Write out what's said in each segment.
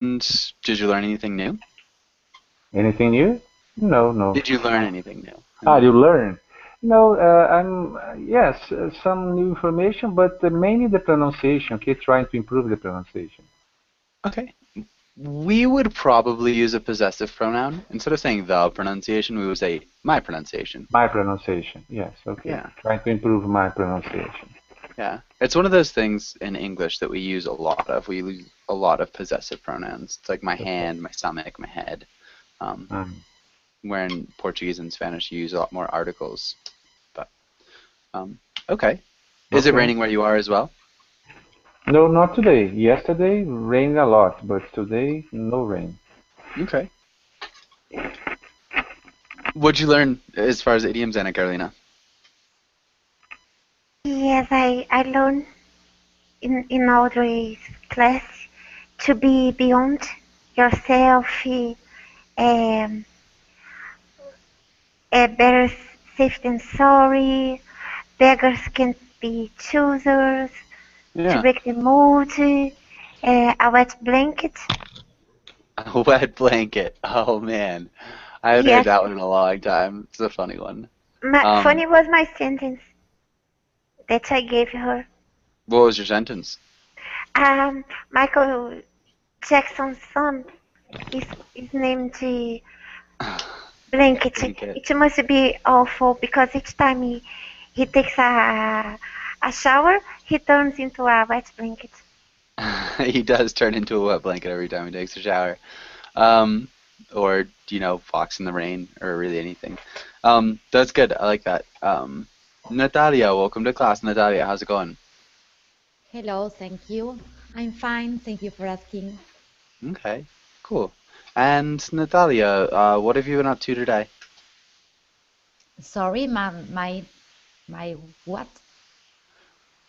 did you learn anything new? Anything new? No, no. Did you learn anything new in Ah, the? you learn. No, I'm yes, some new information, but mainly the pronunciation. Okay, trying to improve the pronunciation. Okay. We would probably use a possessive pronoun. Instead of saying the pronunciation, we would say my pronunciation. My pronunciation. Yes, okay. Yeah. Trying to improve my pronunciation. Yeah. It's one of those things in English that we use a lot of. We use a lot of possessive pronouns. It's like my Okay. hand, my stomach, my head. Um, Um, where in Portuguese and Spanish you use a lot more articles. But um, okay. Is it okay. raining where you are as well? No, not today. Yesterday rained a lot, but today no rain. Okay. What'd you learn as far as idioms, Anna Carolina? Yes, I learned in Audrey's class to be beyond yourself, um, better safe than sorry, beggars can't be choosers, to Yeah. break the mood, a wet blanket. A wet blanket. Oh man. I haven't heard Yes, that one in a long time. It's a funny one. funny was my sentence that I gave her. What was your sentence? Michael Jackson's son is, is named Blanket. Blanket. It must be awful because each time he takes a shower, he turns into a wet blanket. He does turn into a wet blanket every time he takes a shower. Um, or, walks in the rain or really anything. That's good. I like that. Natalia, welcome to class. Natalia, how's it going? Hello, thank you. I'm fine, thank you for asking. Okay, cool. And Natalia, what have you been up to today? Sorry, my what?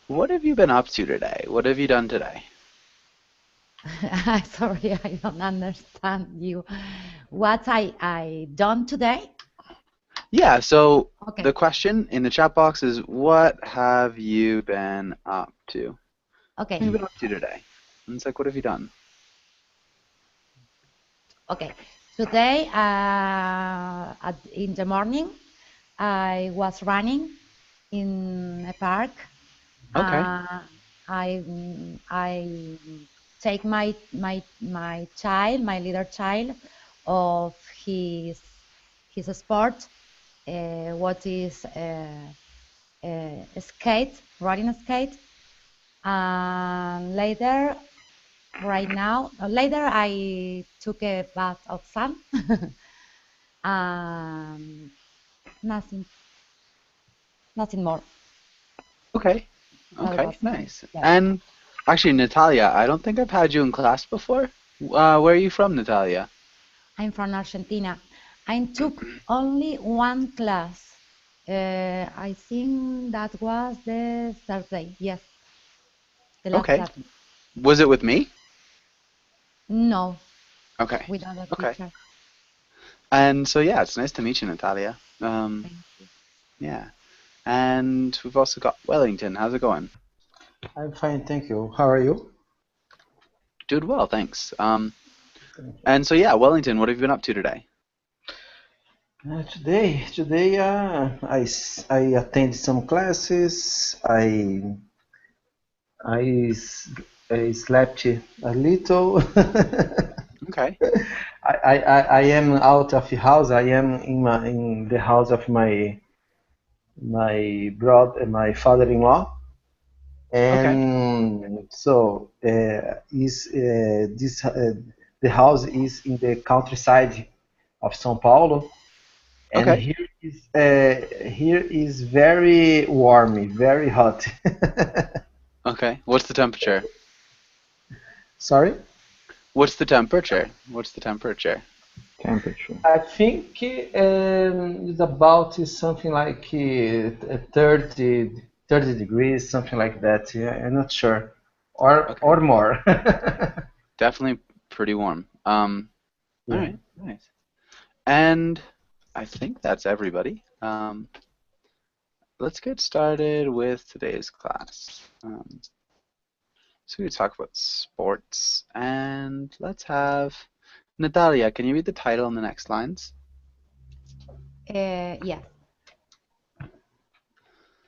What have you been up to today? What have you done today? Sorry, I don't understand you. What I done today? Yeah, so Okay, the question in the chat box is, what have you been up to? What okay, have you been up to today? And it's like, what have you done? okay. Today, in the morning, I was running in a park. Okay. I take my child, my little child, of his his sport. What is skate, riding skate, and later, right now, later I took a bath of sun. um, nothing, nothing more. Okay. That Okay. was Nice. yes. And actually, Natalia, I don't think I've had you in class before. Where are you from, Natalia? I'm from Argentina. I took only one class. I think that was the Thursday. Yes, the last Okay. Thursday. Was it with me? No, Okay. with other Okay. teacher. And so yeah, it's nice to meet you, Natalia. Thank you. Yeah. And we've also got Wellington. How's it going? I'm fine, thank you. How are you? Doing well, thanks. Thank you. And so yeah, Wellington, what have you been up to today? Today, I attended some classes. I slept a little. Okay. I am out of the house. I am in the house of my brother, my father-in-law, Okay. and so is this the house is in the countryside of São Paulo. And Okay. here is very warm, very hot. Okay. What's the temperature? Sorry, What's the temperature? What's the temperature? Temperature. I think it's about something like 30 degrees, something like that. Yeah, I'm not sure, or Okay. more. Definitely pretty warm. All Yeah. right. Nice. And I think that's everybody. Let's get started with today's class. So we talk about sports, and let's have Natalia. Can you read the title on the next lines? Yes,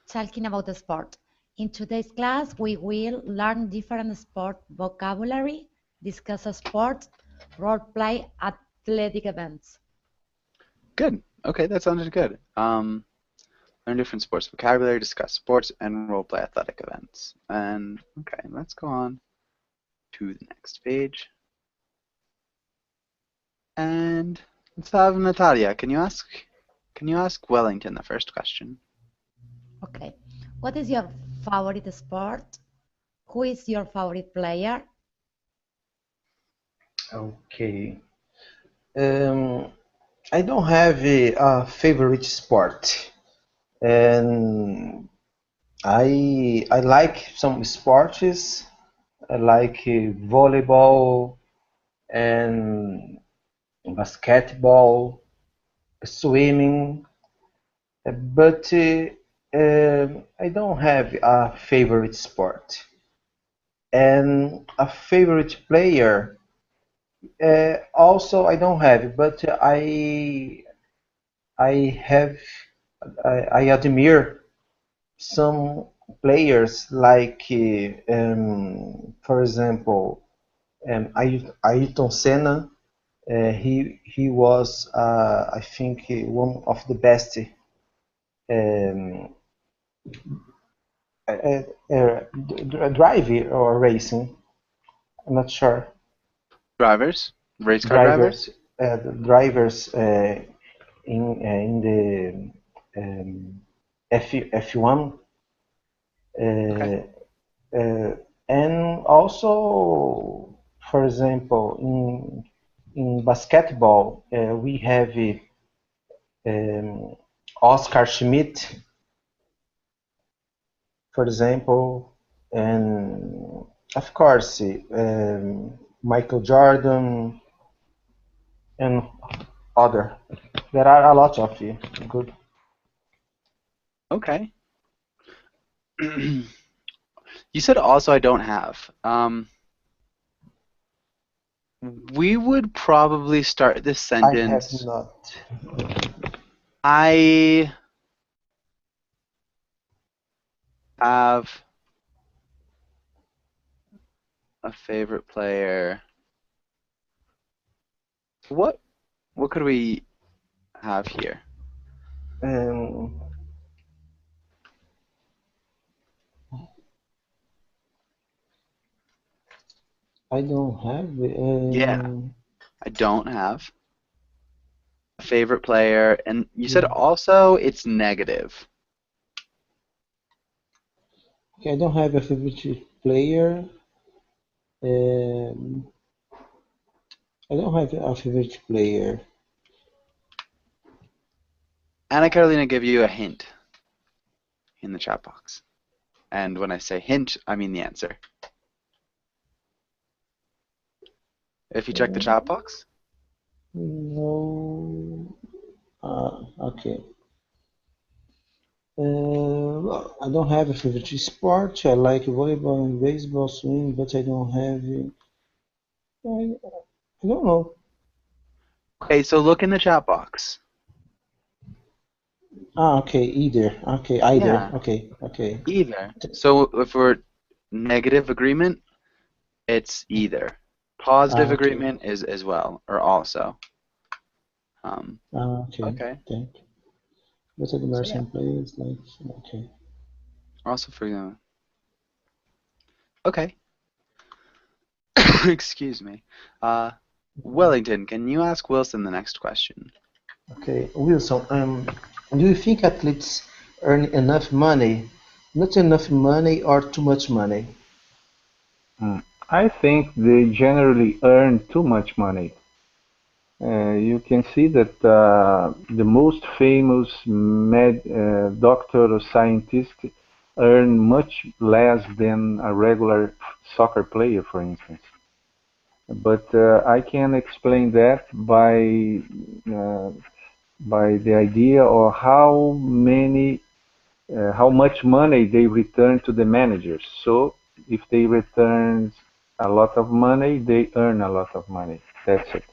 talking about the sport. In today's class, we will learn different sport vocabulary, discuss sport, role play, athletic events. Good. Okay, that sounded good. Learn different sports vocabulary, discuss sports, and role play athletic events. And okay, let's go on to the next page. And let's have Natalia. Can you ask Wellington the first question? Okay. What is your favorite sport? Who is your favorite player? Okay. Um, I don't have a favorite sport, and I like some sports. I like volleyball and basketball, swimming, but I don't have a favorite sport. And a favorite player, also I don't have, but I have I admire some players like, for example, Ayrton Senna. He was, I think, one of the best um, driver or racing. I'm not sure. Drivers? Race car drivers? Drivers, drivers in the F1, Okay. and also, for example, in basketball, we have um, Oscar Schmidt, for example, and of course Michael Jordan and other. There are a lot of good. Okay. You said also I don't have. We would probably start this I have sentence. not. I have a favorite player. What could we have here? Um, I don't have. Yeah, I don't have a favorite player, and you said also it's negative. Okay, I don't have a favorite player. Um, I don't have a favorite player. Anna Carolina give you a hint in the chat box. And when I say hint, I mean the answer. If you check the chat box. No. Okay. Well, I don't have a favorite sport. I like volleyball and baseball, swimming, but I don't have. I don't know. Okay, so look in the chat box. Okay, either. Okay, either. Yeah. Okay. Either. So if we're negative agreement, it's either. Positive Okay. agreement is as well, or also. Okay. Okay. Thank you. But I admire So yeah. some players like. Okay. Also for example. Okay. Excuse me. Wellington, can you ask Wilson the next question? Okay, Wilson. Do you think athletes earn enough money? Not enough money or too much money? I think they generally earn too much money. You can see that the most famous doctor or scientist earn much less than a regular soccer player, for instance. But I can explain that uh, by the idea of how much money they return to the managers. So if they return a lot of money, they earn a lot of money. That's it.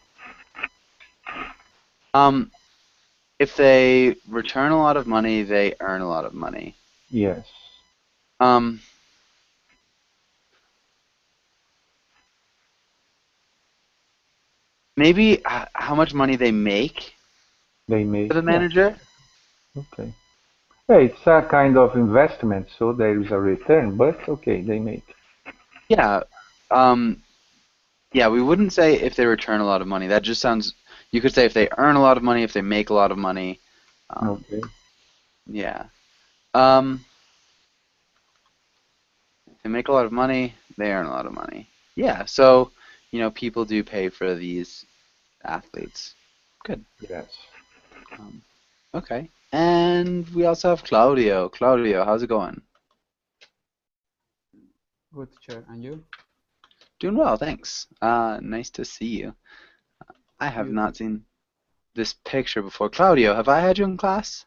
Um, if they return a lot of money, they earn a lot of money. Yes. Um, maybe how much money they make They for make, the yeah, manager? okay. Yeah, it's a kind of investment, so there is a return, but okay, they make. Yeah. Um, yeah, we wouldn't say if they return a lot of money. That just sounds. You could say if they earn a lot of money, if they make a lot of money. Okay. Yeah. Um, they make a lot of money, they earn a lot of money. Yeah, so, people do pay for these athletes. Good. Yes. Um, okay. And we also have Claudio. Claudio, how's it going? Good, teacher. And you? Doing well, thanks. Nice to see you. I have You? not seen this picture before. Claudio, have I had you in class?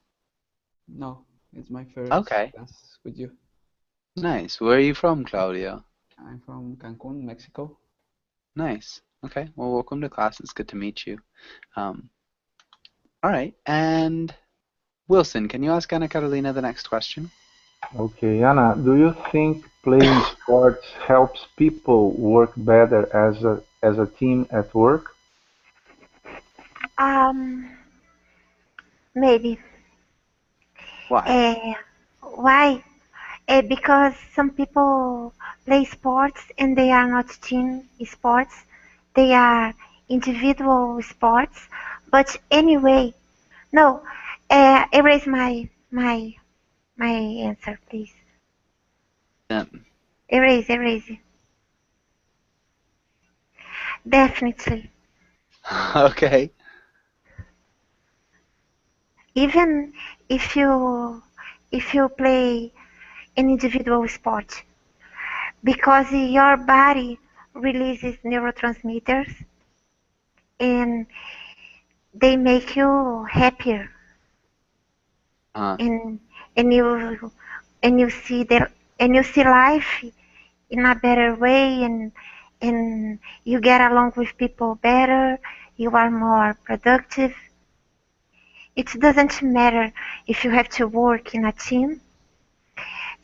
No, it's my first Okay, class with you. nice. Where are you from, Claudio? I'm from Cancun, Mexico. Nice. Okay, well, welcome to class. It's good to meet you. Um, all right, and Wilson, can you ask Anna Carolina the next question? Okay, Anna, do you think playing sports helps people work better as a team at work? Um, maybe. Why? Why? Because some people play sports and they are not team sports. They are individual sports. But anyway, no. Erase my answer, please. Um, Erase. Definitely. okay. Even if you play an individual sport, because your body releases neurotransmitters and they make you happier, Uh, and and you see life in a better way, and you get along with people better. You are more productive. It doesn't matter if you have to work in a team.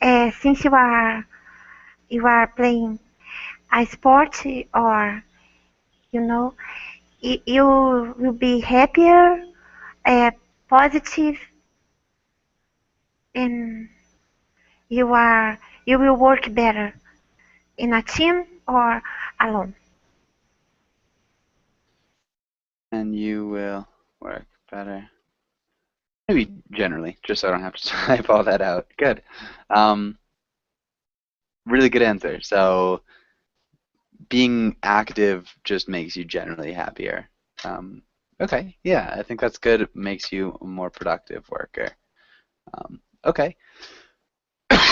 Since you are playing a sport, or you know you will be happier, uh, positive, and you will work better in a team or alone. and you will work better. Maybe generally, just so I don't have to type all that out. Good. Um, really good answer. So being active just makes you generally happier. Um, okay, yeah, I think that's good. It makes you a more productive worker. Okay.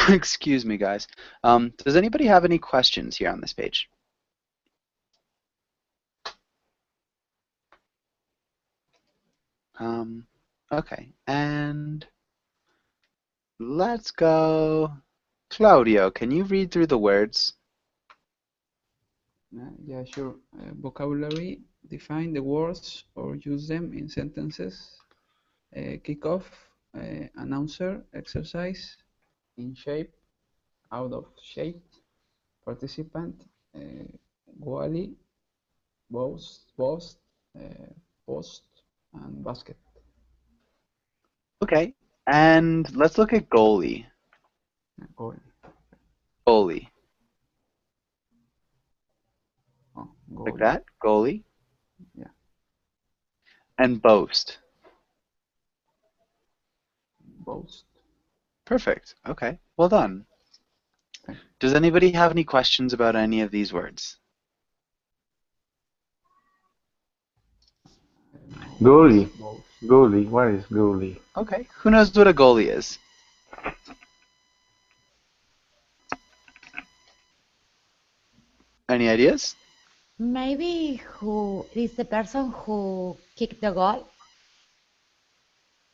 Excuse me, guys. Does anybody have any questions here on this page? Okay, and let's go. Claudio, can you read through the words? Yeah, sure. Vocabulary, define the words or use them in sentences. Kickoff, announcer, exercise, in shape, out of shape, participant, goalie, boast, post, and basket. Okay, and let's look at goalie. Goalie. Goalie. Oh, Like goalie. that? Goalie. Yeah. And boast. Boast. Perfect. Okay, well done. Thank Does anybody have any questions about any of these words? you. Goalie. Boast. Goalie. What is goalie? Okay, who knows what a goalie is? Any ideas? Maybe who is the person who kicked the goal?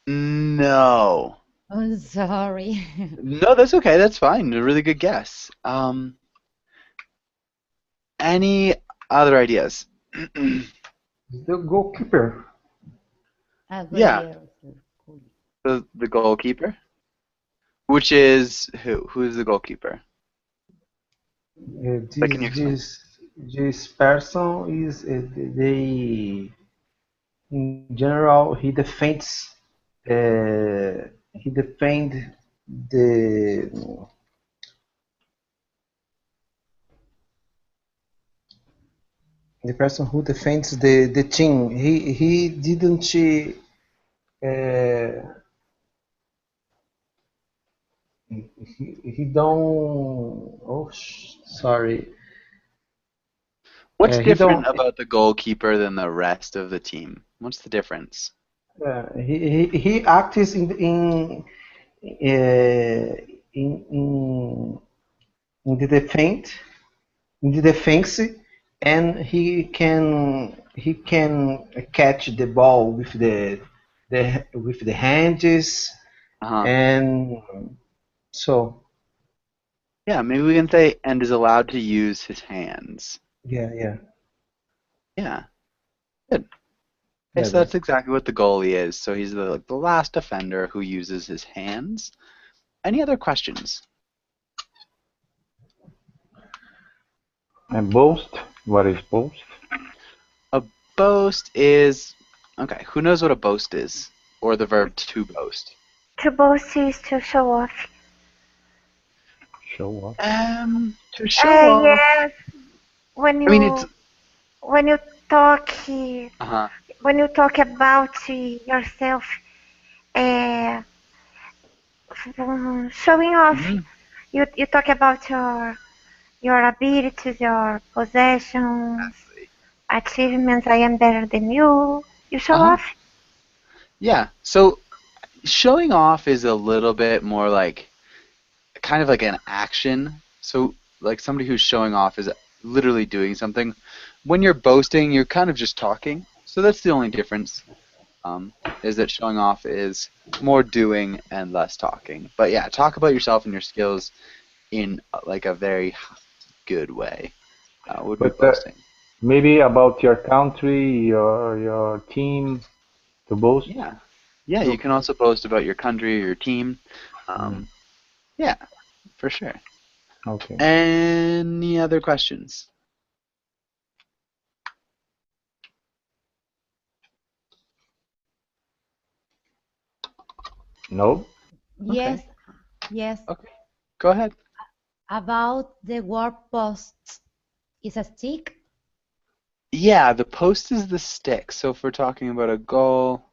No. I'm sorry. No, that's okay. That's fine. A really good guess. Any other ideas? The goalkeeper. Yeah, Goleador. the goalkeeper, which is who? Who's the goalkeeper? Like, can you explain? This person is they in general he defend the person who defends the team. He didn't uh, he don't sorry What's he different don't about the goalkeeper than the rest of the team? What's the difference? he acts uh, in in the defense and he can catch the ball with the hands Uh-huh. and so Yeah, maybe we can say and is allowed to use his hands. yeah Yeah, good. Okay, yeah so that. that's exactly what the goalie is. So he's the last defender who uses his hands. Any other questions? And boast, what is boast? A boast is okay. Who knows what a boast is, or the verb to boast? To boast is to show off. Show off. To show off. Yes, when I mean, it's you when you talk uh-huh. when you talk about yourself, uh, showing off. hmm You talk about your abilities, your possessions, achievements. I am better than you. You show Uh-huh. off. Yeah. So showing off is a little bit more like kind of like an action. So like somebody who's showing off is literally doing something. When you're boasting, you're kind of just talking. So that's the only difference. Is that showing off is more doing and less talking. But yeah, talk about yourself and your skills in like a very good way. Would be But boasting. maybe about your country, your team to boast. Yeah. Yeah, you can Okay. also boast about your country or your team. Mm, Um, yeah, for sure. okay. Any other questions? No? Okay. Yes, yes. Okay. Go ahead. About the word post is a stick. Yeah, the post is the stick. So if we're talking about a goal,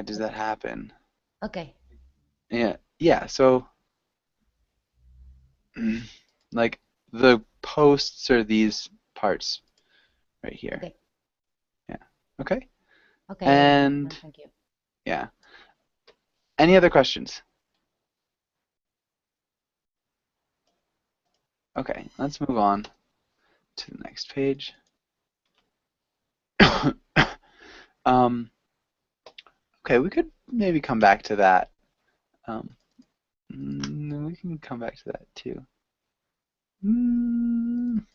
does that happen? Okay, Yeah. Yeah, so like the posts are these parts right here. okay, Yeah. Okay. okay. I And understand. Thank you. yeah. Any other questions? Okay, let's move on to the next page. Um, okay, we could maybe come back to that. Um, we can come back to that too. Mm,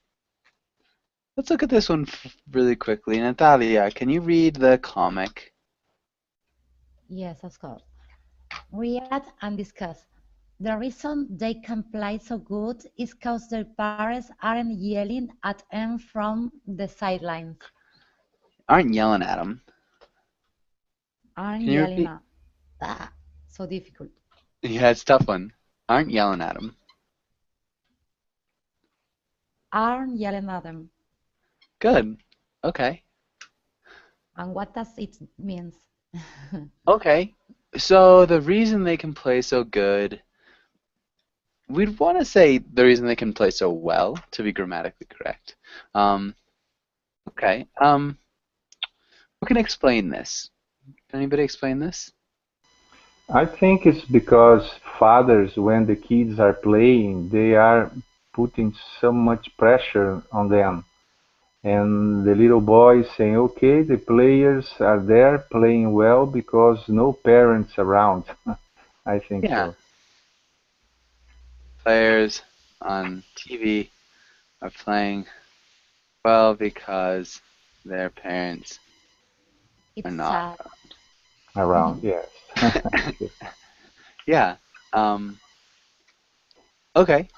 let's look at this one really quickly. Natalia, can you read the comic? Yes, of course. Read and discuss. The reason they can play so good is because their parents aren't yelling at them from the sidelines. Aren't yelling at him. Aren't Can you yelling repeat? at. Ah, so difficult. Yeah, it's a tough one. Aren't yelling at him. Aren't yelling at them. Good. Okay. And what does it mean? Okay. So the reason they can play so good, we'd want to say the reason they can play so well to be grammatically correct. Um, okay. Who can explain this? Can anybody explain this? I think it's because fathers, when the kids are playing, they are putting so much pressure on them. And the little boy is saying, okay, the players are there playing well because no parents around. I think Yeah. so. Players on TV. are playing well because their parents are It's not. sad. Around, yes. Okay. Yeah. Okay.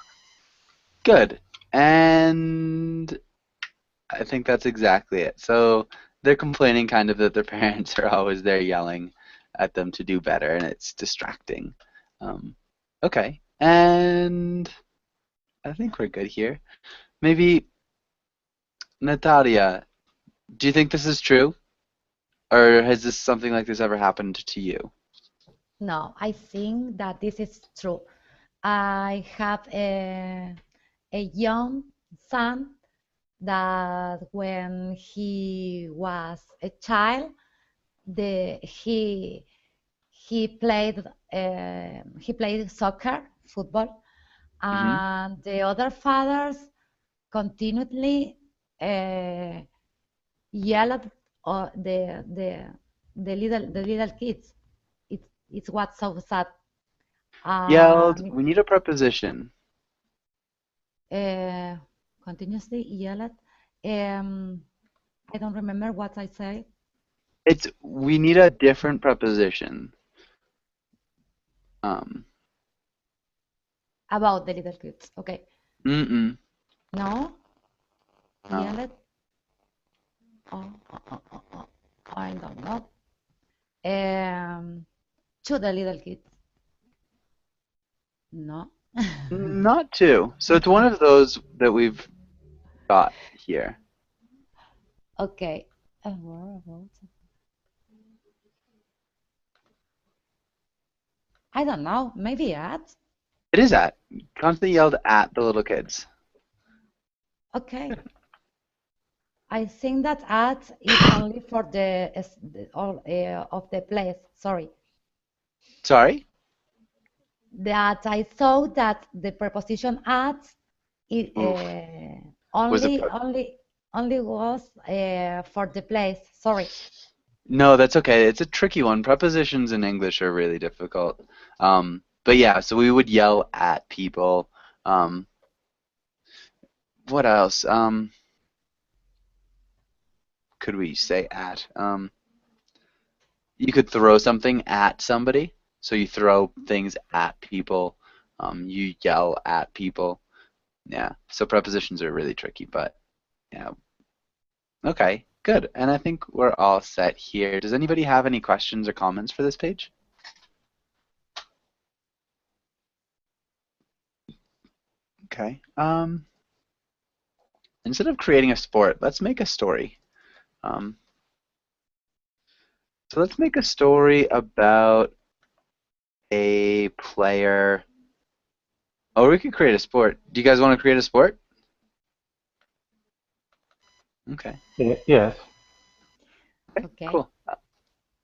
Good. And I think that's exactly it. So they're complaining kind of that their parents are always there yelling at them to do better, and it's distracting. Um, okay. And I think we're good here. Maybe Natalia, do you think this is true? Or has this something like this ever happened to you? No, I think that this is true. I have a young son that when he was a child, the he played soccer, football, Hmm. and the other fathers continually uh, yelled at the little kids. It's what's so sad. Yelled, Um, we need a preposition. uh, Continuously yelled. Um, I don't remember what I say We need a different preposition. Um, about the little kids. Okay, mm-mm, no, no. yelled. Oh, I don't know. To the little kids. No. Not two. So it's one of those that we've got here. Okay. Whereabouts? I don't know. Maybe at. It is at. Constantly yelled at the little kids. Okay. I think that at is only for all of the place. Sorry. Sorry? That I thought that the preposition at it Oof. Was it? only was for the place. Sorry. No, that's okay. It's a tricky one. Prepositions in English are really difficult. But yeah, so we would yell at people. Um, what else? Could we say at? You could throw something at somebody. So you throw things at people. You yell at people. Yeah. So prepositions are really tricky, but yeah. Okay, good. And I think we're all set here. Does anybody have any questions or comments for this page? Okay. Instead of creating a sport, let's make a story. Um, so let's make a story about a player. Oh, we could create a sport. Do you guys want to create a sport? Okay. Yes. Okay, Okay. cool.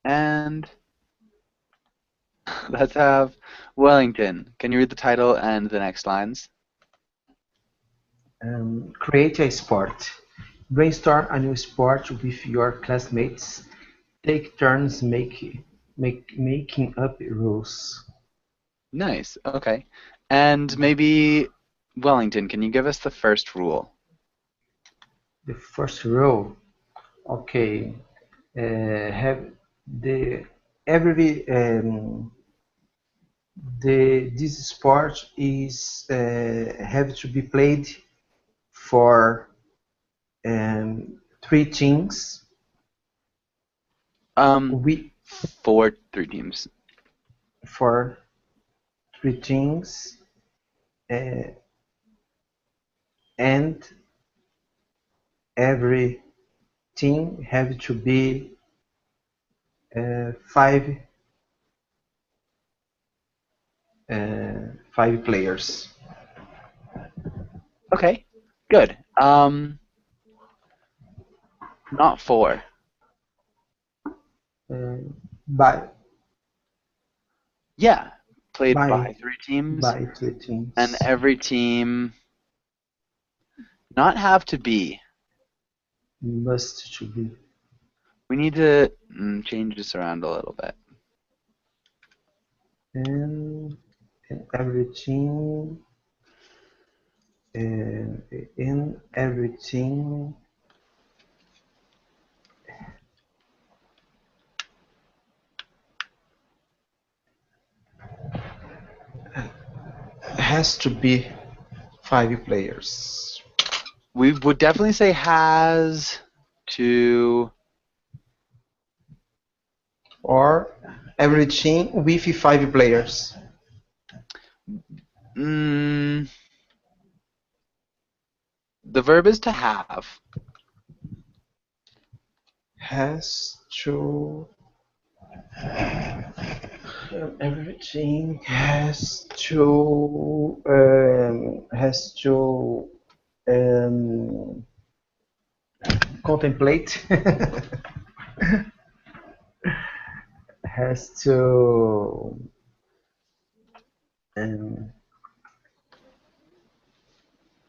And let's have Wellington. Can you read the title and the next lines? Create a sport. Brainstorm a new sport with your classmates. Take turns making up rules. Nice. Okay. And maybe Wellington, can you give us the first rule? The first rule. Okay. Have the every the this sport is have to be played for three teams. Um, We for three teams. for three teams, uh, and every team have to be five five players. Okay, good. Not four. Uh, by Yeah, played by by three teams, by three and teams. every team not have to be. Must to be. We need to change this around a little bit. And every team in everything has to be 5 players. We would definitely say has to. Or everything with 5 players. Mm, the verb is to have. Has to everything has to contemplate has to um,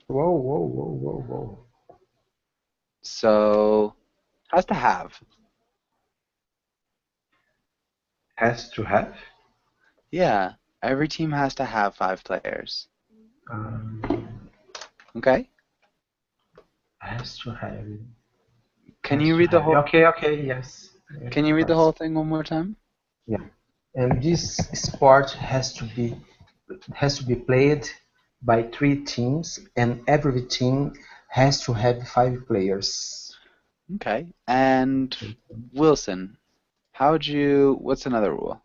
whoa. So has to have. Has to have. Yeah, every team has to have 5 players. Um, Okay. has to have. Can Has you to read the have. whole? Okay, yes. Can you read the whole thing one more time? Yeah. And this sport has to be played by 3 teams, and every team has to have 5 players. Okay. And Wilson, what's another rule?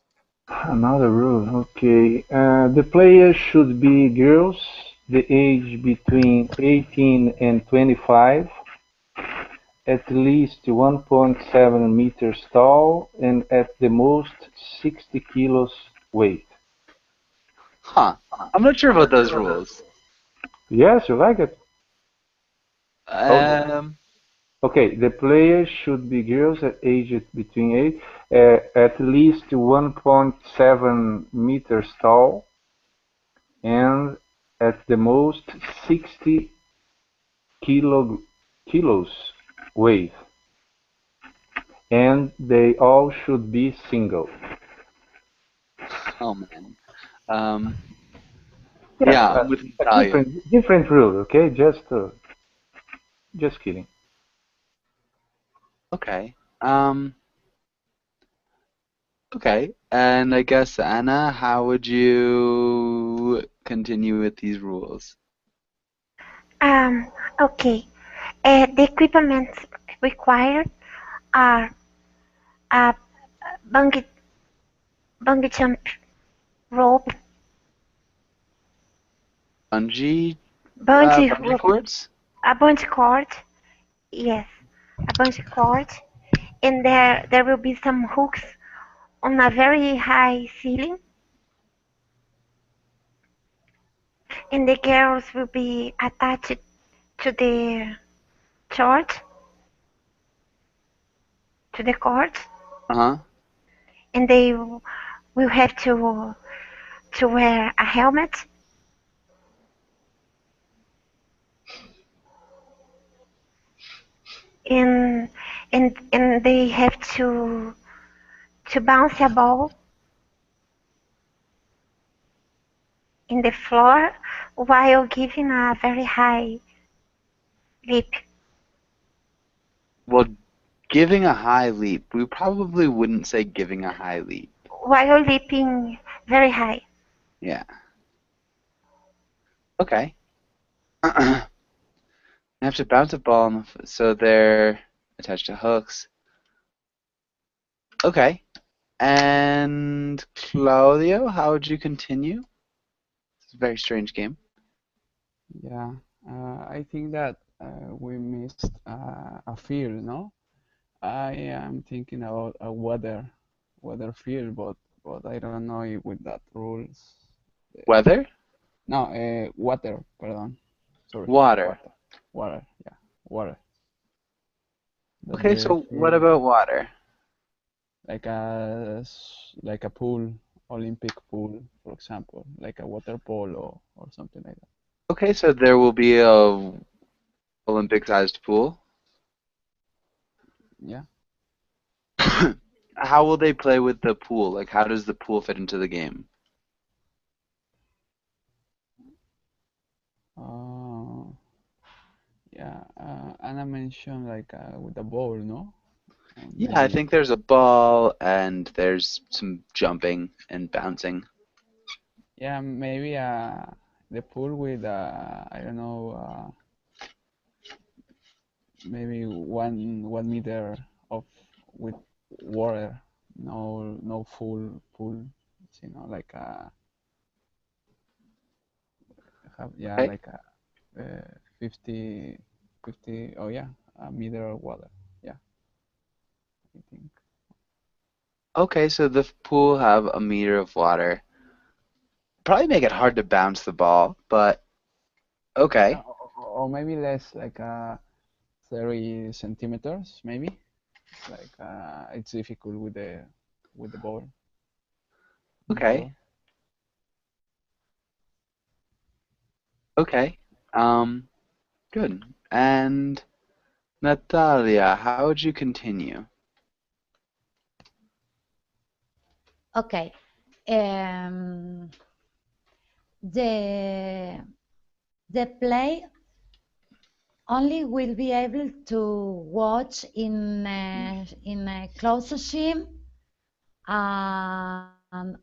Another rule, okay. The players should be girls, the age between 18 and 25, at least 1.7 meters tall, and at the most 60 kilos weight. Huh. I'm not sure about those rules. Yes, you like it? Um, Okay, the players should be girls aged between 8, at least 1.7 meters tall, and at the most 60 kilos weight, and they all should be single. oh man. Um, Yeah, yeah, I'm with a Natalia. different rule. Okay, just kidding. Okay. Okay. And I guess Anna, how would you continue with these rules? Um, okay. The equipment required are a bungee, bungee jump rope, Bungee, bungee bungee rope, cords? a bungee cord. Yes, a bungee cord, and there will be some hooks on a very high ceiling, and the girls will be attached to the cord, to the cord, Uh-huh. and they will have to wear a helmet. And and they have to bounce a ball in the floor while giving a very high leap. Well, giving a high leap. We probably wouldn't say giving a high leap. While leaping very high. Yeah. Okay. They have to bounce a ball so they're attached to hooks. Okay. And Claudio, how would you continue? It's a very strange game. Yeah, I think that we missed a field, no? I am thinking about a weather field, but I don't know if with that rules. Weather? No, water, pardon. Sorry, Water. water, yeah, water. That Okay, the so what field, about water? like a pool, Olympic pool, for example, like a water polo or something like that. Okay, so there will be a Olympic-sized pool. Yeah. How will they play with the pool? Like, how does the pool fit into the game? Yeah, Anna mentioned like with the ball, no? Yeah, I Maybe. think there's a ball and there's some jumping and bouncing. Yeah, maybe the pool with I don't know, maybe 1 meter of with water. No full pool. Like yeah, Okay. like 50, 50. Oh yeah, a meter of water. Yeah, I think. Okay, so the pool have a meter of water. Probably make it hard to bounce the ball, but Yeah, okay. or maybe less, like 30 centimeters, maybe. Like it's difficult with the ball, with the Okay. ball. Okay. Um, Good. And Natalia, how would you continue? Okay. Um, the the play only will be able to watch in a closed regime, and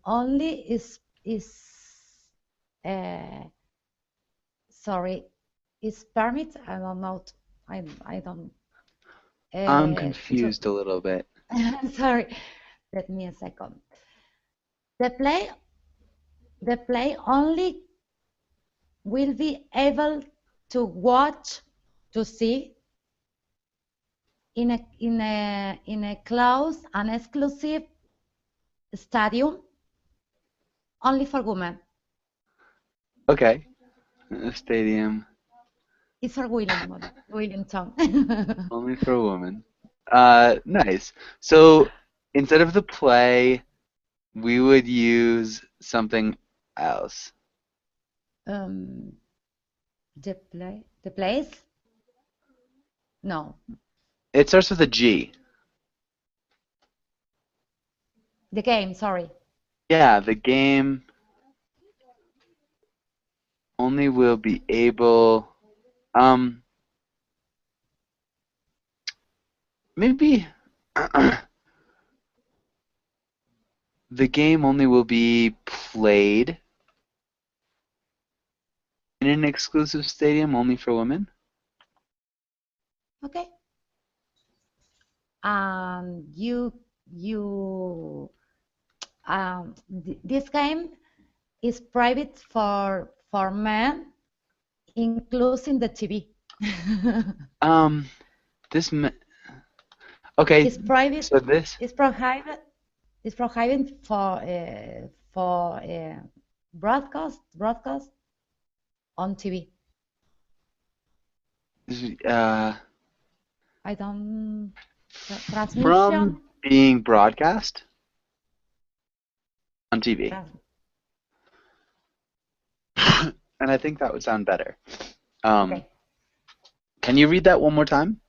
only is uh, sorry, is permit. I don't know. I don't I'm to confused a little bit. sorry. Let me a second. The play the play only will be able to watch, to see in a closed and exclusive stadium only for women. Okay. Stadium It's for Williamton. only for a woman. Nice. So instead of the play, we would use something else. um, the place? No, It starts with a G. the game. Sorry. Yeah, the game only will be able, um, maybe the game only will be played in an exclusive stadium only for women. Okay. You this game is private for men, including the TV. Um, this, okay, It's private. so this, It's prohibited. It's prohibited for broadcast on TV. uh, I don't from transmission. being broadcast on TV. Trans, And I think that would sound better. Um, okay. can you read that one more time?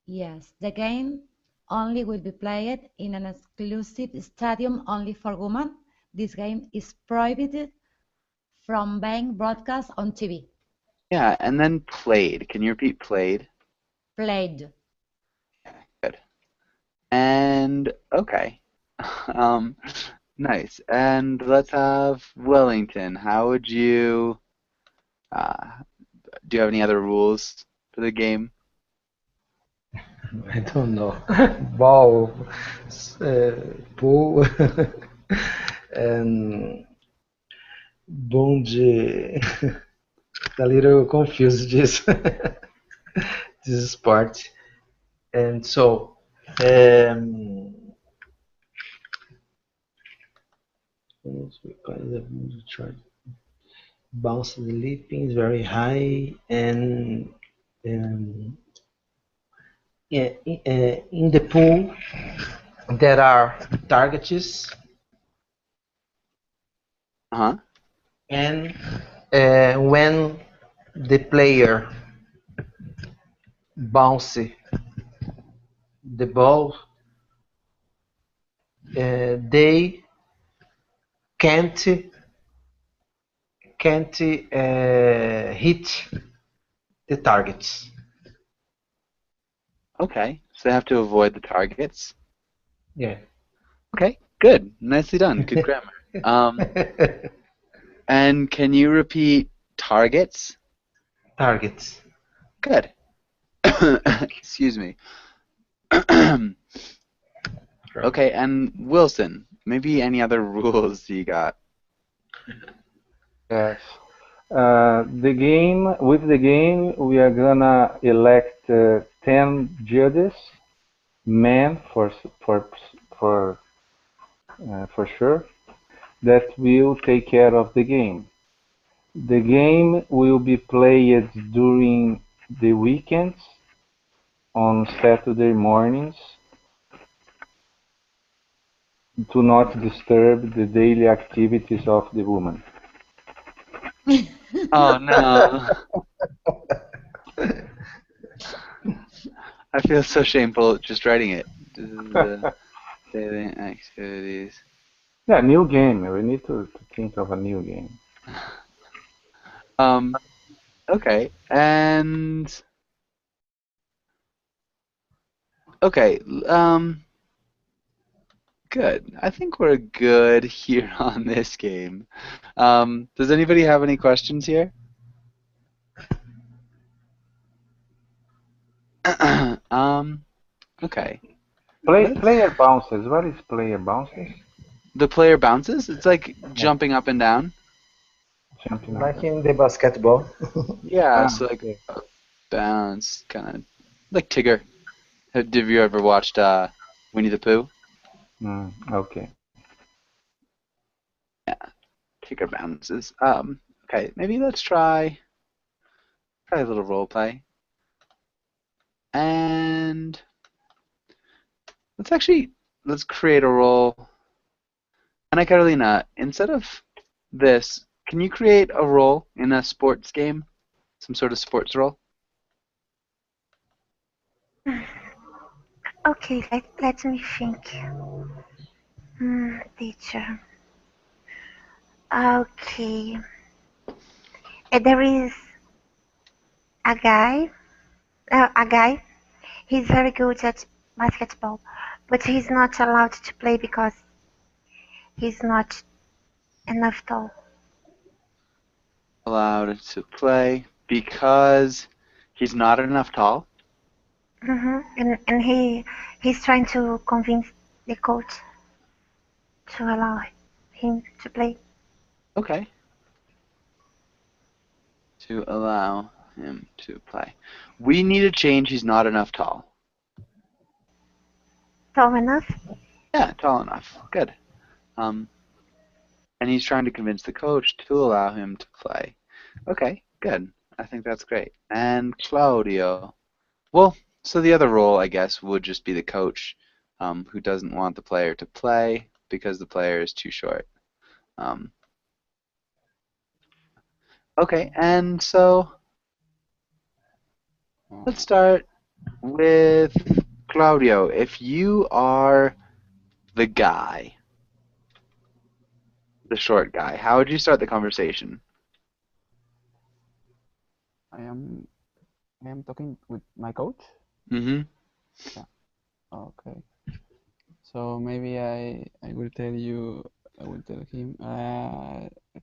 Yes, the game only will be played in an exclusive stadium only for women. This game is prohibited from being broadcast on TV. Yeah, and then played. Can you repeat played? Played. Good. And okay. Um, nice. And let's have Wellington. How would you, uh, do you have any other rules for the game? I don't know. Ball, uh, pool, and bonde. A little confused this sport. And so, um, bounce the leaping is very high, and um, yeah, in the pool there are targets, Uh-huh. and when the player bounce the ball, they can't hit the targets. Okay, so they have to avoid the targets. Yeah. Okay, good. Nicely done. Good grammar. Um, and can you repeat targets? Targets. Good. Excuse me. Okay, and Wilson, maybe any other rules you got? Yes. With the game, we are gonna elect 10 judges, men for for sure, that will take care of the game. The game will be played during the weekends on Saturday mornings to not disturb the daily activities of the woman. Oh no. I feel so shameful just writing it. This is the daily activities. Yeah, new game. We need to think of a new game. Um, okay, and okay, good. I think we're good here on this game. Does anybody have any questions here? Um, okay. Player bounces. What is player bounces? The player bounces. It's like Yeah, jumping up and down. jumping up. Like in the basketball. Yeah, Ah, so like okay. bounce, kind of like Tigger. Have you ever watched Winnie the Pooh? Okay. Yeah, Tigger bounces. Okay, maybe let's try a little role play, and let's create a role. Ana Carolina, instead of this, can you create a role in a sports game? Some sort of sports role? Okay, let me think. Teacher. Okay. There is a guy. A guy. He's very good at basketball, but he's not allowed to play because he's not enough tall. Allowed to play because he's not enough tall. And he's trying to convince the coach to allow him to play. Okay. To allow him to play. We need to change he's not enough tall. Tall enough? Yeah, tall enough. Good. Um, and he's trying to convince the coach to allow him to play. Okay, good. I think that's great. And Claudio. Well, so the other role, I guess, would just be the coach who doesn't want the player to play because the player is too short. Um, okay, and so let's start with Claudio. If you are the guy, the short guy, how would you start the conversation? I am I am talking with my coach. Mm-hmm. Yeah. Okay. So maybe I will tell you I will tell him,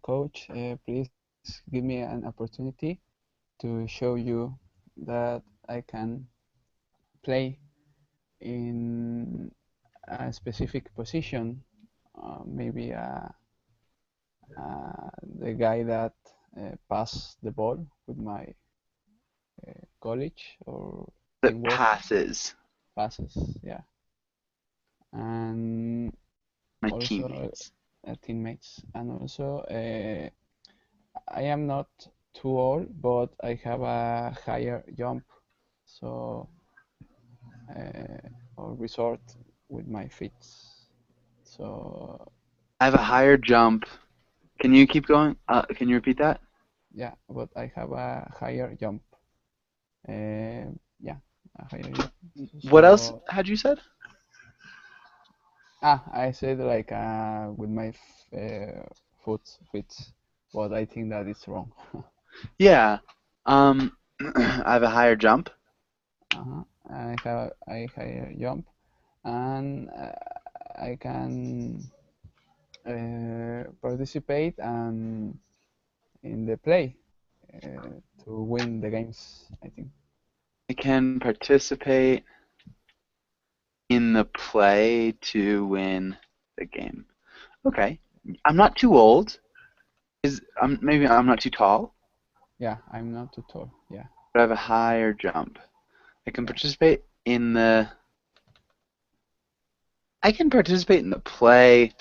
coach, please give me an opportunity to show you that I can play in a specific position. Maybe the guy that pass the ball with my college or That teamwork passes passes. Yeah. And my also teammates. teammates, and also I am not too old, but I have a higher jump, so or resort with my feet. So I have a higher jump. Can you keep going? Can you repeat that? yeah, but I have a higher jump. Yeah, a higher jump. What else So had you said? I said like with my feet, but I think that is wrong. Yeah. I have a higher jump. Uh-huh. I have a higher jump, and I can participate and in the play to win the games, I think. I can participate in the play to win the game. Okay. I'm not too old. Maybe I'm not too tall, Yeah, I'm not too tall. Yeah. but I have a higher jump. I can participate in the. I can participate in the play.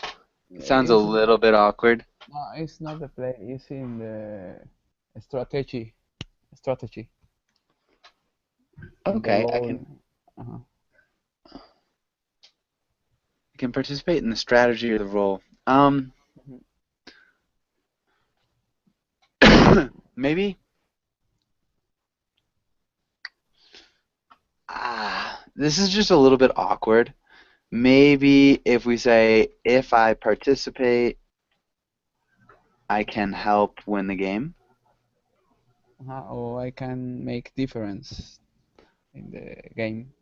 It sounds a It's little bit awkward. no, it's not the play. It's in the strategy. Strategy. In the Okay, I role. can Uh-huh. I can participate in the strategy or the role. Maybe. This is just a little bit awkward. Maybe if we say, if I participate, I can help win the game. Or I can make difference in the game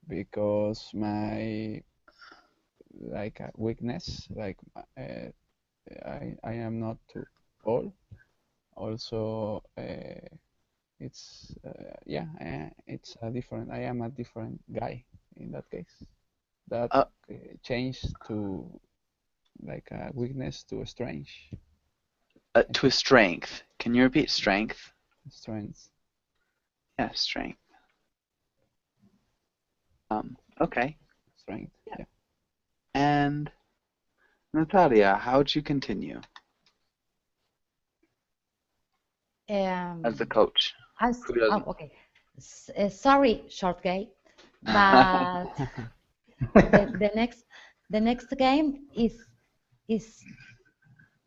because my like weakness, like I am not too old. Also, it's yeah, it's a different. I am a different guy in that case. That Uh, changed to like a weakness to a strange to a strength. Can you repeat strength? strength. Yeah, strength. Okay. Strength. Yeah. And Natalia, how'd you continue as the coach? Who doesn't? Okay. Sorry, short game, but the next game is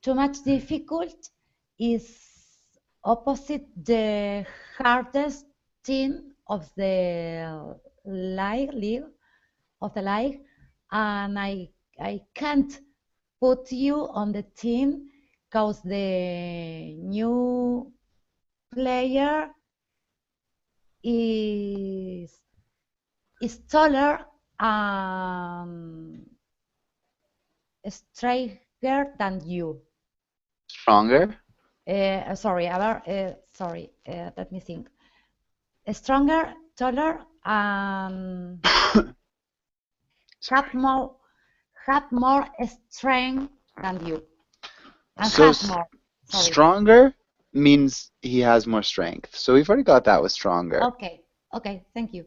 too much difficult. Is opposite the hardest team of the league and I can't put you on the team because the new player is taller and stronger than you. Stronger? Sorry, let me think. Stronger, taller, and have more strength than you. And So have more. Sorry. stronger means he has more strength. So we've already got that with stronger. Okay, thank you.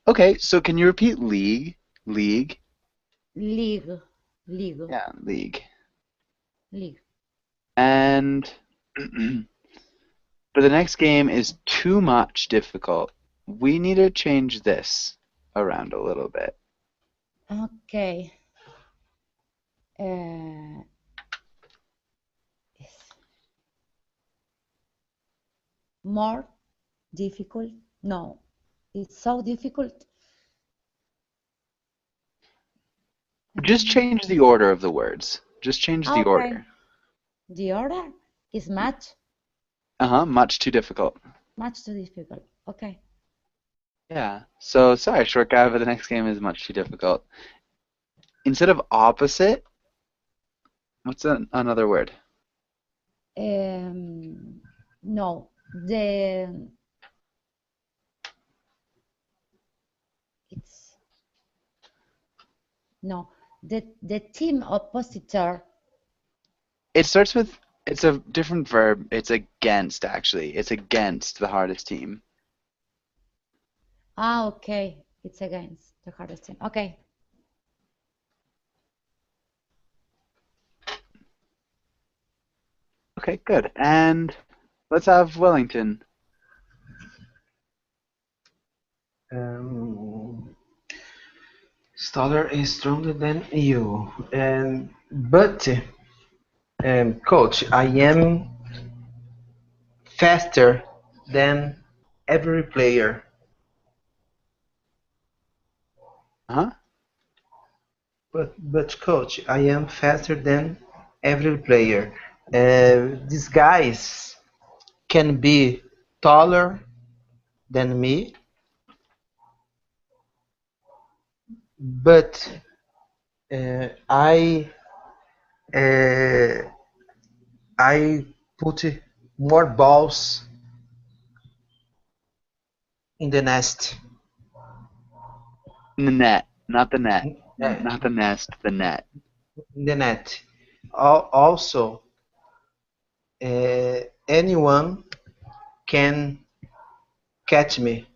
Okay, so can you repeat league? League? League. Yeah, league. League. And but the next game is too much difficult. We need to change this around a little bit. Okay. More difficult? No, it's so difficult. Just change the order of the words. Just change the order. The order is much Much too difficult. much too difficult. Okay. Yeah. So sorry, short guy, but the next game is much too difficult. Instead of opposite, what's another word? No, the team oppositor. It starts with, it's a different verb. It's against, actually. It's against the hardest team. Okay. It's against the hardest team. Okay. Okay, good. And let's have Wellington. Stoller is stronger than you, but coach, I am faster than every player. Huh? But coach, I am faster than every player. These guys can be taller than me, but I uh, I put more balls in the nest. In the net, not the net, Uh, not the nest, the net. in the net. Also, anyone can catch me.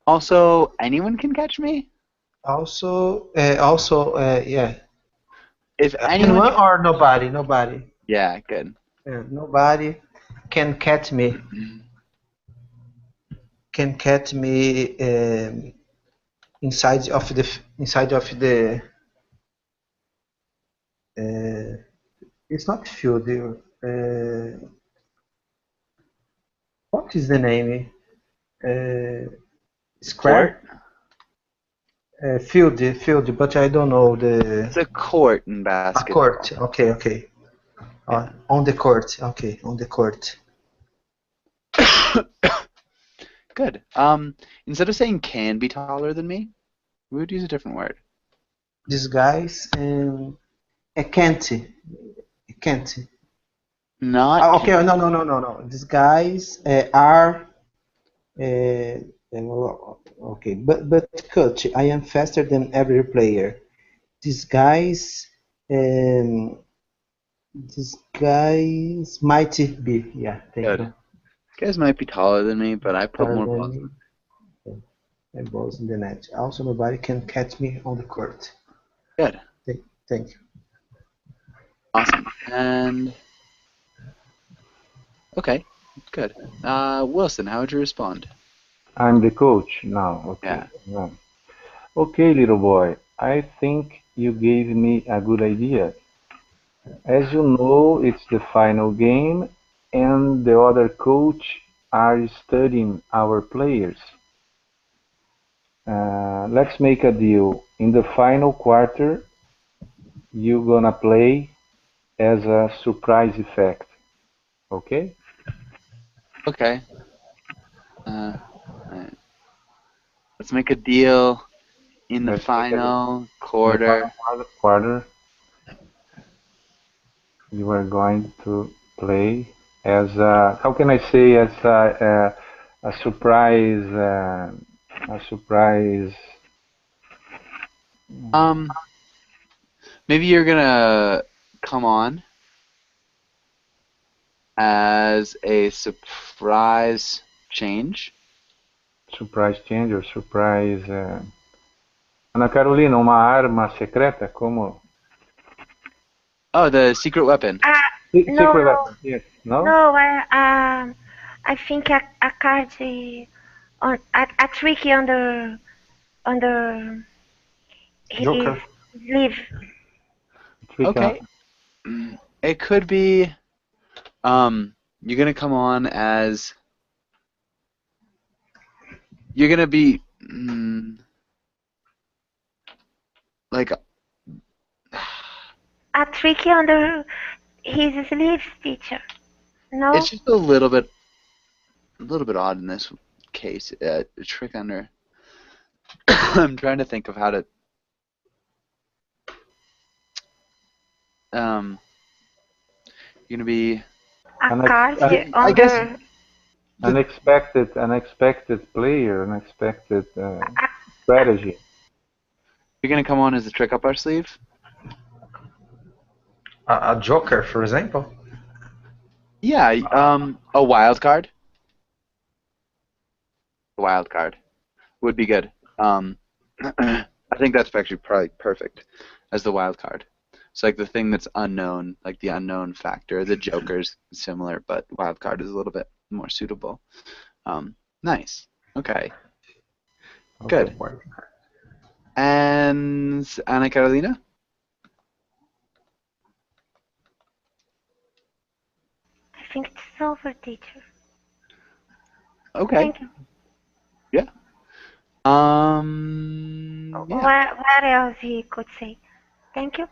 Also, anyone can catch me. Yeah. If anyone Anyone can, or nobody? Nobody. yeah, good. Nobody can catch me. Can catch me inside of the. Uh, it's not field. What is the name? Court. Square? Field, but I don't know the. It's a court in A court. basketball. Okay, okay. Yeah. On the court. Okay, on the court. Good. Instead of saying can be taller than me, we would use a different word. These guys I can't. I can't. Not Okay, can. no. These guys are okay, but coach, I am faster than every player. These guys, um, these guys might be. Yeah, thank Good. you. You guys might be taller than me, but I put Taller more than balls. me. And balls in the net. Also, nobody can catch me on the court. Good. Thank you. Awesome. And okay, good. Wilson, how would you respond? I'm the coach now. Okay. Yeah. Yeah. Okay, little boy. I think you gave me a good idea. As you know, it's the final game, and the other coach are studying our players. Let's make a deal. In the final quarter, you gonna play as a surprise effect. Okay? Okay. Uh, alright. Let's make a deal in the Let's make a deal. final In the final quarter. quarter, you are going to play as a, how can I say, as a surprise, a surprise. Um, Maybe you're gonna come on as a surprise change. Surprise change or surprise. Ana Carolina, uma arma secreta? Como? Oh, the secret weapon. No, Secret no, weapon. Yes. No? no. I think a card on a tricky under his Joker. sleeve. Trick. Okay. It could be you're gonna come on as you're gonna be like A tricky under his sleeve, teacher. No, it's just a little bit odd in this case. A trick under. I'm trying to think of how to. Um, you're gonna be. a An, card I guess under unexpected player, unexpected strategy. you're gonna come on as a trick up our sleeve. A Joker, for example. Yeah. A wild card. A wild card would be good. I think that's actually probably perfect as the wild card. So like the thing that's unknown, like the unknown factor. The Joker's similar, but wild card is a little bit more suitable. Nice. Okay. Okay, Good. boy. And Ana Carolina? I think it's over, teacher. Okay. Thank you. Yeah. Yeah. What else he could say? Thank you.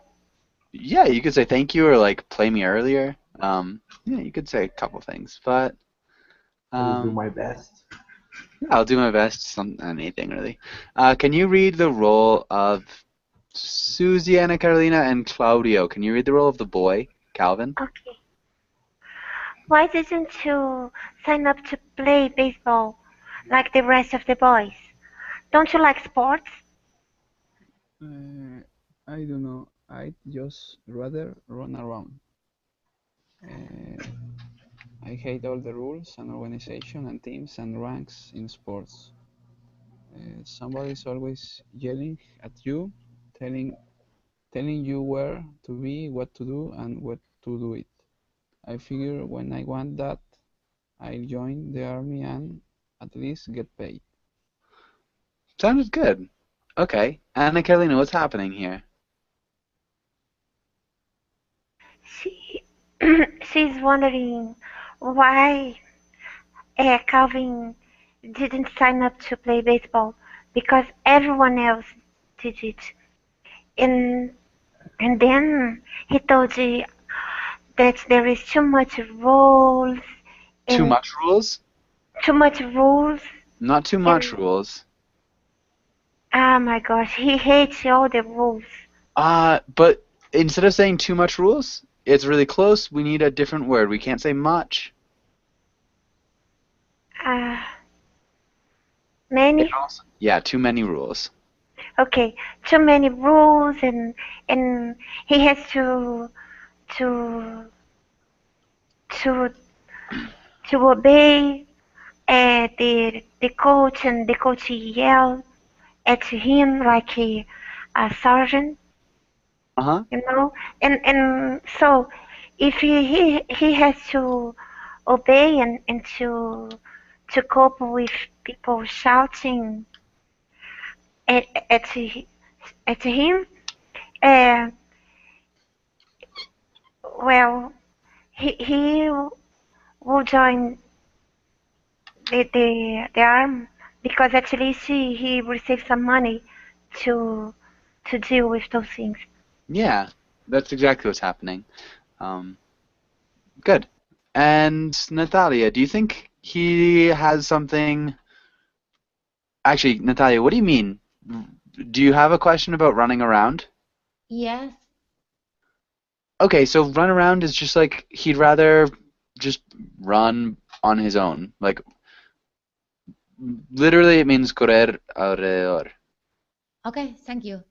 Yeah, you could say thank you or like play me earlier. Yeah, you could say a couple things, but I will do um, my best. I'll do my best. Some anything really. Can you read the role of Susie, Anna Carolina, and Claudio? Can you read the role of the boy, Calvin? Okay. Why didn't you sign up to play baseball like the rest of the boys? Don't you like sports? I don't know. I'd just rather run around. Uh, I hate all the rules and organization and teams and ranks in sports. Somebody's always yelling at you, telling telling you where to be, what to do, and what to do it. I figure when I want that, I'll join the army and at least get paid. Sounded good. Okay. Anna Carolina, what's happening here? She she's wondering why Calvin didn't sign up to play baseball because everyone else did it. And and then he told you that there is too much rules Too and much rules? too much rules Not too much and rules. oh my gosh, he hates all the rules. But instead of saying too much rules, it's really close. We need a different word. We can't say much. Uh, many? Yeah, too many rules. Okay, too many rules and he has to to to obey the coach and the coach yelled at him like a sergeant, Uh-huh. you know, and so if he has to obey and to cope with people shouting at at him, uh, well, he will join the arm because at least he receives some money to to deal with those things. Yeah, that's exactly what's happening. Good. And Natalia, do you think he has something? Actually, Natalia, what do you mean? Do you have a question about running around? Yes. Okay, so run around is just like he'd rather just run on his own. Like literally it means correr alrededor. Okay, thank you.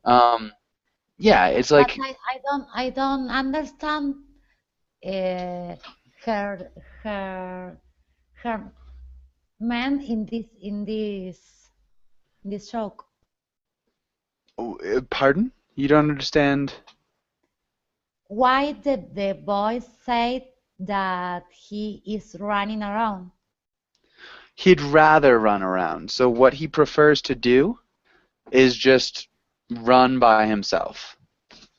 Yeah, it's But like I don't understand her her her man in this show. pardon? You don't understand? Why did the boys say that he is running around? He'd rather run around. So what he prefers to do is just run by himself.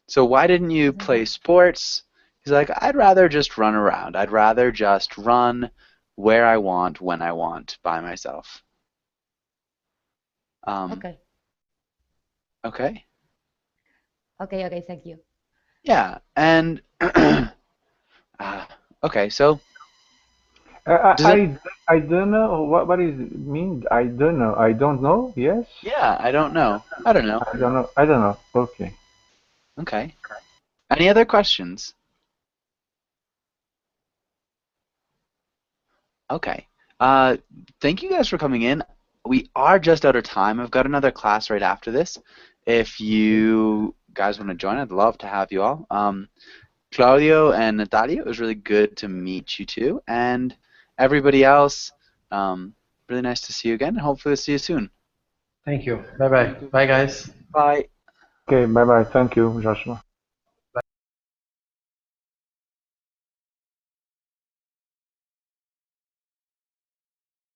So why didn't you play sports? He's like, I'd rather just run around. I'd rather just run where I want, when I want, by myself. Okay. Okay. Okay, thank you. Yeah, and okay, so does it? I don't know what is it mean. I don't know. I don't know. Yes. Yeah, I don't know. I don't know. I don't know. I don't know. Okay. Okay. Any other questions? Okay. Thank you guys for coming in. We are just out of time. I've got another class right after this. If you guys want to join, I'd love to have you all. Claudio and Natalia, it was really good to meet you two. And everybody else, really nice to see you again. And hopefully we'll see you soon. Thank you. Bye bye. Bye, guys. Bye. Okay. Bye bye. Thank you, Joshua.